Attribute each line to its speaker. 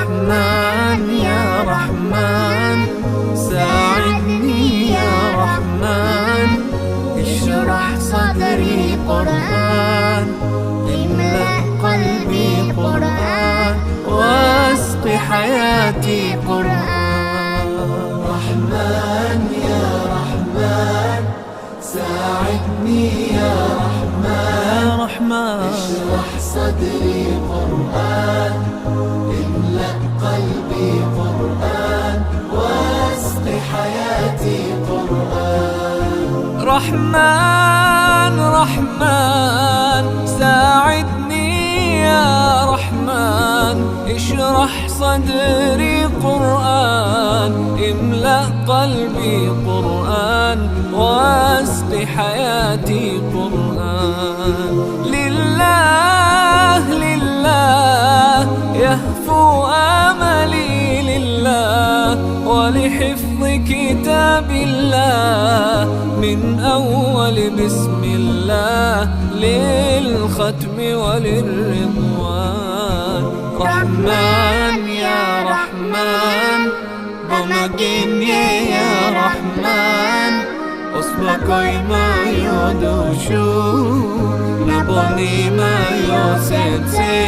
Speaker 1: رحمن يا رحمن ساعدني يا رحمن، اشرح صدري قرآن، املأ قلبي قرآن، واسق حياتي قرآن.
Speaker 2: رحمن يا رحمن ساعدني يا رحمن، اشرح صدري قرآن، املأ قلبي قرآن، واسق حياتي قرآن.
Speaker 1: رحمن رحمن ساعدني يا رحمن، اشرح صدري قرآن، املأ قلبي قرآن، واسق حياتي قرآن. لله لله يهفو آملي لله، ولحفظ كتاب الله من أول بسم الله للختم وللرضوان. رحمن يا رحمن بمجيني يا رحمن، أصبحي ما يدوشو نبني ما يوسيتي